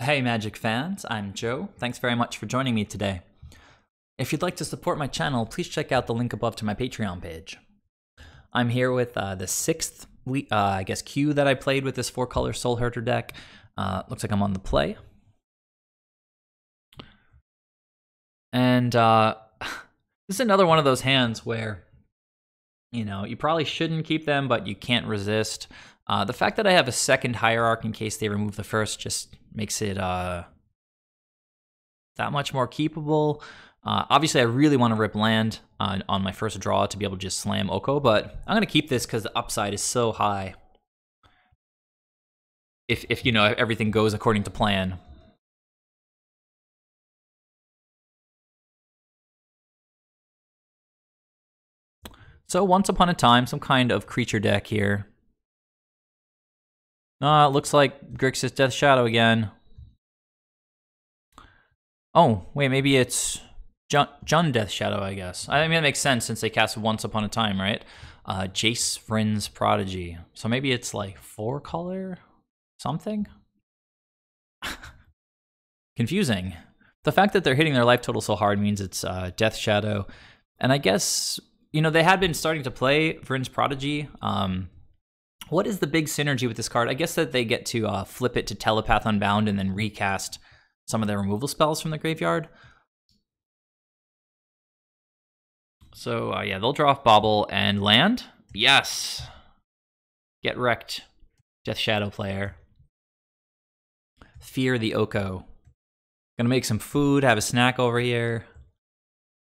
Hey Magic fans, I'm Joe. Thanks very much for joining me today. If you'd like to support my channel, please check out the link above to my Patreon page. I'm here with the sixth, queue that I played with this 4-color Soulherder deck. Looks like I'm on the play. And this is another one of those hands where, you know, you probably shouldn't keep them, but you can't resist. The fact that I have a second Hierarch in case they remove the first just makes it that much more keepable. Obviously, I really want to rip land on my first draw to be able to just slam Oko, but I'm going to keep this because the upside is so high. If you know, everything goes according to plan. So once upon a time, some kind of creature deck here. It looks like Grixis Death Shadow again. Oh, wait, maybe it's Jund Death Shadow, I guess. I mean, that makes sense since they cast Once Upon a Time, right? Jace Vryn's Prodigy. So maybe it's like 4-color something? Confusing. The fact that they're hitting their life total so hard means it's Death Shadow. And I guess, you know, they had been starting to play Vryn's Prodigy. What is the big synergy with this card? I guess that they get to flip it to Telepath Unbound and then recast some of their removal spells from the graveyard. So, yeah, they'll draw off Bauble and land. Yes! Get wrecked, Death Shadow player. Fear the Oko. Gonna make some food, have a snack over here.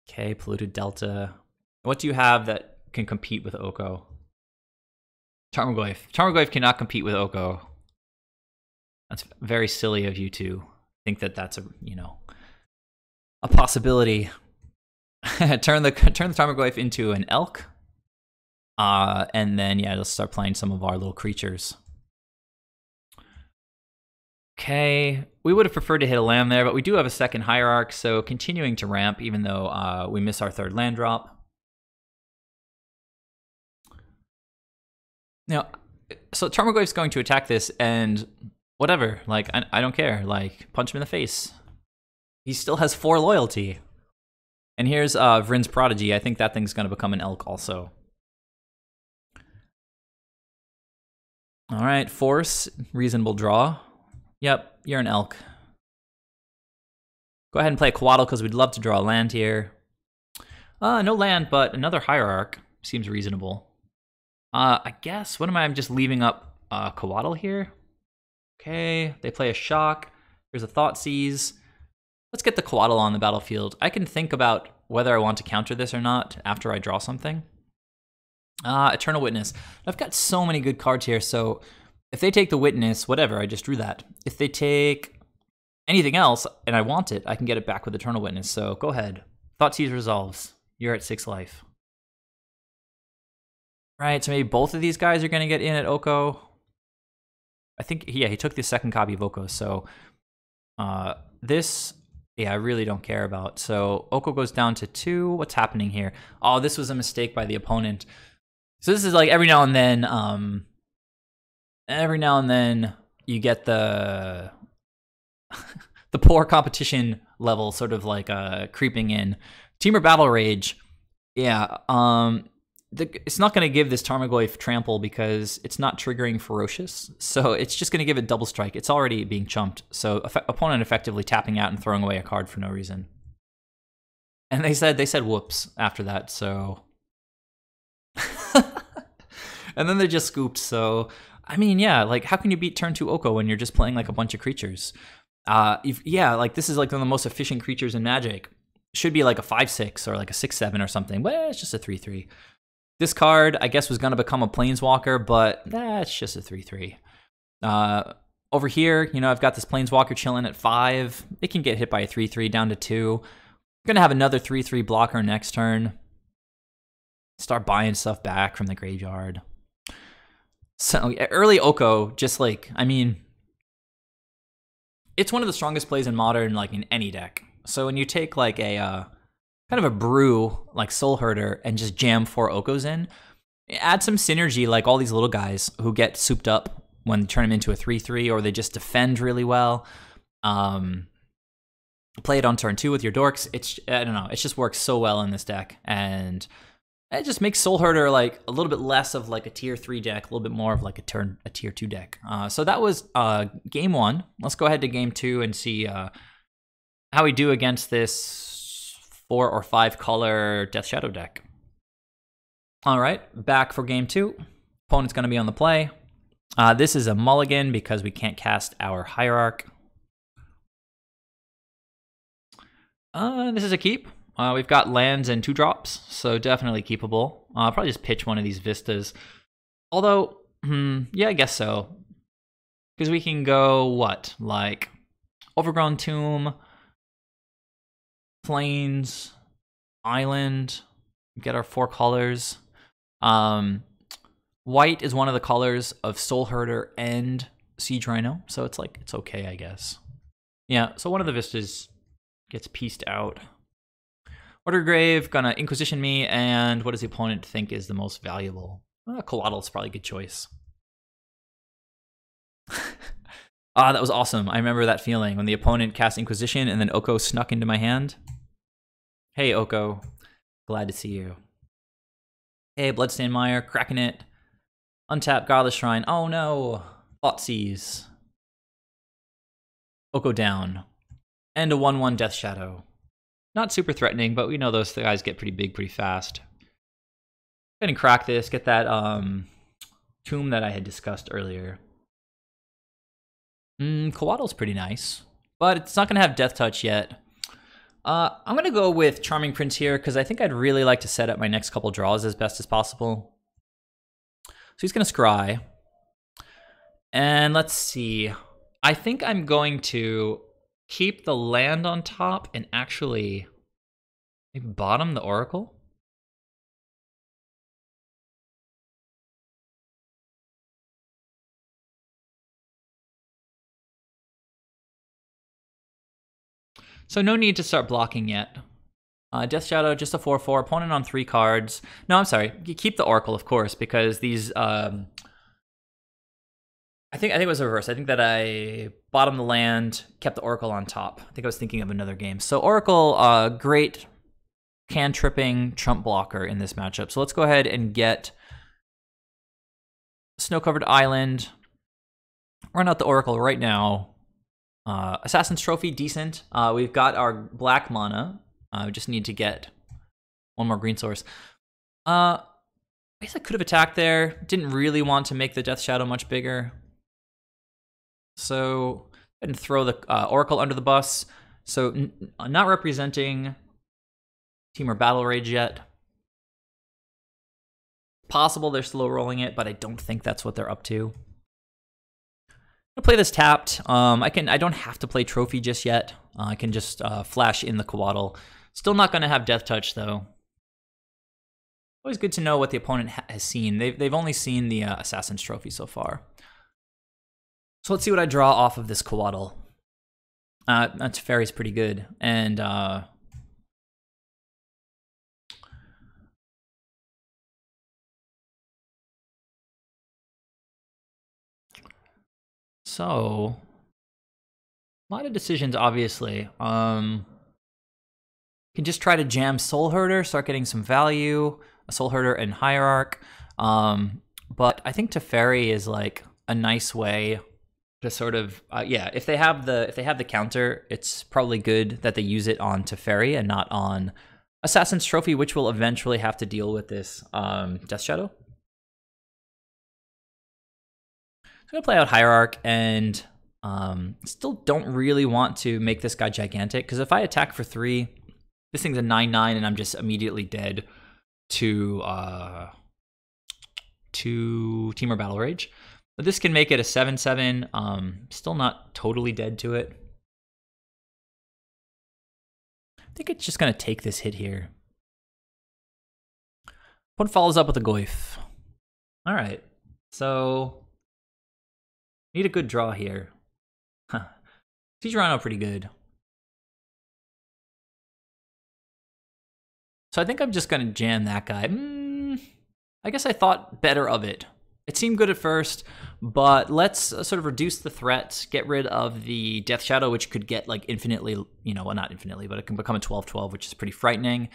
Okay, Polluted Delta. What do you have that can compete with Oko? Tarmogoyf. Tarmogoyf cannot compete with Oko. That's very silly of you to think that that's a, you know, a possibility. turn the Tarmogoyf into an elk. And then, yeah, let's start playing some of our little creatures. Okay, we would have preferred to hit a land there, but we do have a second Hierarch, so continuing to ramp, even though we miss our third land drop. Now, so Tarmogoyf's going to attack this, and whatever, like, I don't care. Like, punch him in the face. He still has 4 loyalty. And here's Vryn's Prodigy. I think that thing's going to become an elk also. All right, Force, reasonable draw. Yep, you're an elk. Go ahead and play a Coatl because we'd love to draw a land here. No land, but another Hierarch. Seems reasonable. I guess, what am I? I'm just leaving up Coatl here. Okay, they play a Shock. Here's a Thoughtseize. Let's get the Coatl on the battlefield. I can think about whether I want to counter this or not after I draw something. Eternal Witness. I've got so many good cards here, so if they take the Witness, whatever, I just drew that. If they take anything else and I want it, I can get it back with Eternal Witness, so go ahead. Thoughtseize resolves. You're at 6 life. Right, so maybe both of these guys are going to get in at Oko. I think, yeah, he took the second copy of Oko, so this, yeah, I really don't care about. So Oko goes down to 2. What's happening here? Oh, this was a mistake by the opponent. So this is like every now and then you get the the poor competition level sort of like creeping in. Teamer Battle Rage, yeah, it's not going to give this Tarmogoyf trample because it's not triggering Ferocious, so it's just going to give it double strike. It's already being chumped, so opponent effectively tapping out and throwing away a card for no reason. And they said whoops after that, so and then they just scooped. So I mean, yeah, like how can you beat turn 2 Oko when you're just playing like a bunch of creatures? Yeah, like this is like one of the most efficient creatures in Magic. Should be like a 5/6 or like a 6/7 or something. Well, it's just a 3/3. This card, I guess, was going to become a Planeswalker, but it's just a 3/3. Over here, you know, I've got this Planeswalker chilling at 5. It can get hit by a 3/3 down to 2. I'm going to have another 3/3 blocker next turn. Start buying stuff back from the graveyard. So early Oko, just like, I mean, it's one of the strongest plays in Modern, like in any deck. So when you take like a kind of a brew like Soulherder and just jam 4 Okos in, add some synergy like all these little guys who get souped up when you turn them into a 3/3, or they just defend really well. Play it on turn 2 with your dorks. I don't know. It just works so well in this deck, and it just makes Soulherder like a little bit less of like a tier 3 deck, a little bit more of like a tier 2 deck. So that was game 1. Let's go ahead to game 2 and see how we do against this 4 or 5 color Death Shadow deck. All right, back for game 2. Opponent's going to be on the play. This is a mulligan because we can't cast our Hierarch. This is a keep. We've got lands and 2-drops, so definitely keepable. I'll probably just pitch one of these Vistas. Although, yeah, I guess so. Because we can go, what? Like, Overgrown Tomb, Plains, Island, get our 4 colors. White is one of the colors of Soulherder and Siege Rhino, so it's like, it's okay, I guess. Yeah, so one of the Vistas gets pieced out. Ordergrave, gonna Inquisition me, and what does the opponent think is the most valuable? Coatl probably a good choice. That was awesome. I remember that feeling when the opponent cast Inquisition and then Oko snuck into my hand. Hey, Oko. Glad to see you. Hey, Bloodstained Mire, cracking it. Untap Godless Shrine. Oh no. Thoughtseize. Oko down. And a 1/1 Death Shadow. Not super threatening, but we know those guys get pretty big pretty fast. Go ahead and crack this, get that tomb that I had discussed earlier. Coatl's pretty nice, but it's not going to have Death Touch yet. I'm going to go with Charming Prince here because I think I'd really like to set up my next couple draws as best as possible. So he's going to scry. And let's see. I think I'm going to keep the land on top and actually maybe bottom the Oracle. So no need to start blocking yet. Death Shadow, just a 4/4. Opponent on 3 cards. No, I'm sorry. You keep the Oracle, of course, because these... I think it was reverse. I think that I bottomed the land, kept the Oracle on top. I think I was thinking of another game. So Oracle, great cantripping trump blocker in this matchup. So let's go ahead and get Snow-Covered Island. Run out the Oracle right now. Assassin's Trophy, decent. We've got our black mana. We just need to get one more green source. I guess I could have attacked there. Didn't really want to make the Death Shadow much bigger. So, go ahead and throw the Oracle under the bus. So, not representing Team or Battle Rage yet. Possible they're slow rolling it, but I don't think that's what they're up to. I'm gonna play this tapped. I don't have to play Trophy just yet. I can just flash in the Coatl. Still not gonna have Death Touch though. Always good to know what the opponent has seen. They've only seen the Assassin's Trophy so far. So let's see what I draw off of this Coatl. Teferi's pretty good, and so a lot of decisions, obviously. Can just try to jam Soulherder, start getting some value. A Soulherder and Hierarch, but I think Teferi is like a nice way to sort of yeah. If they have the counter, it's probably good that they use it on Teferi and not on Assassin's Trophy, which will eventually have to deal with this Death Shadow. So I'm gonna play out Hierarch and still don't really want to make this guy gigantic because if I attack for 3, this thing's a 9/9 and I'm just immediately dead to Team or Battle Rage. But this can make it a 7/7. Still not totally dead to it. I think it's just gonna take this hit here. Opponent follows up with a Goyf. All right, so need a good draw here. Huh. Siege Rhino pretty good. So I think I'm just gonna jam that guy. I guess I thought better of it. It seemed good at first, but let's sort of reduce the threat, get rid of the Death Shadow, which could get like infinitely, well, not infinitely, but it can become a 12/12, which is pretty frightening.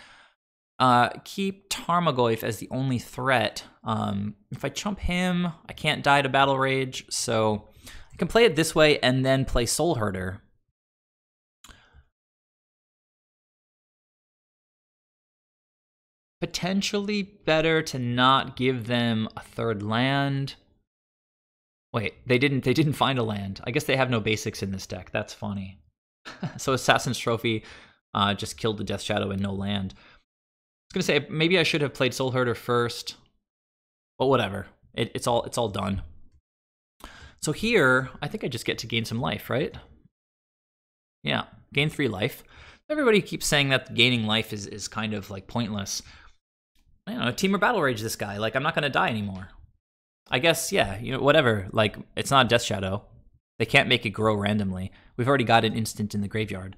Keep Tarmogoyf as the only threat. If I chump him, I can't die to Battle Rage, so I can play it this way and then play Soulherder. Potentially better to not give them a third land. Wait, they didn't find a land. I guess they have no basics in this deck. That's funny. So Assassin's Trophy just killed the Death Shadow and no land. I was gonna say maybe I should have played Soulherder first, but whatever. It's all done. So here, I think I just get to gain some life, right? Yeah, gain 3 life. Everybody keeps saying that gaining life is kind of like pointless. I don't know, Team or Battle Rage this guy. Like, I'm not going to die anymore. I guess, yeah, whatever. Like, it's not a Death Shadow. They can't make it grow randomly. We've already got an instant in the graveyard.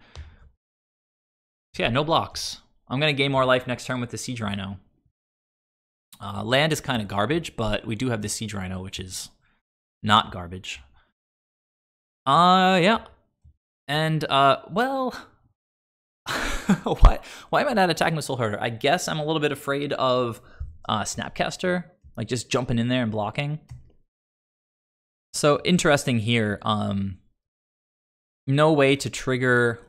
So yeah, no blocks. I'm going to gain more life next turn with the Siege Rhino. Land is kind of garbage, but we do have the Siege Rhino, which is not garbage. Yeah. And, well... why am I not attacking with Soulherder? I guess I'm a little bit afraid of Snapcaster, like just jumping in there and blocking. So interesting here. No way to trigger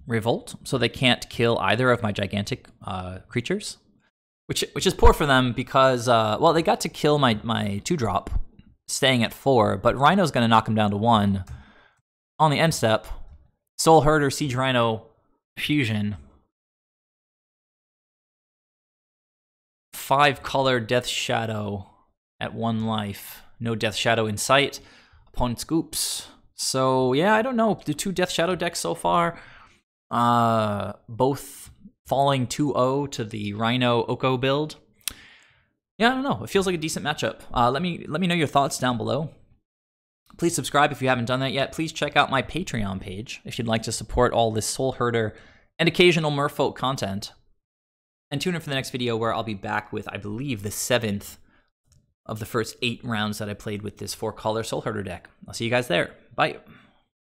Revolt, so they can't kill either of my gigantic creatures, which is poor for them because well, they got to kill my 2-drop, staying at 4, but Rhino's going to knock him down to 1 on the end step. Soulherder, Siege Rhino, fusion. 5-color Death Shadow at 1 life. No Death Shadow in sight. Opponent scoops. So yeah, I don't know. The 2 Death Shadow decks so far, both falling 2-0 to the Rhino Oko build. Yeah, I don't know. It feels like a decent matchup. Let me know your thoughts down below. Please subscribe if you haven't done that yet. Please check out my Patreon page if you'd like to support all this Soulherder and occasional Merfolk content. And tune in for the next video where I'll be back with, I believe, the 7th of the first 8 rounds that I played with this 4-color Soulherder deck. I'll see you guys there. Bye.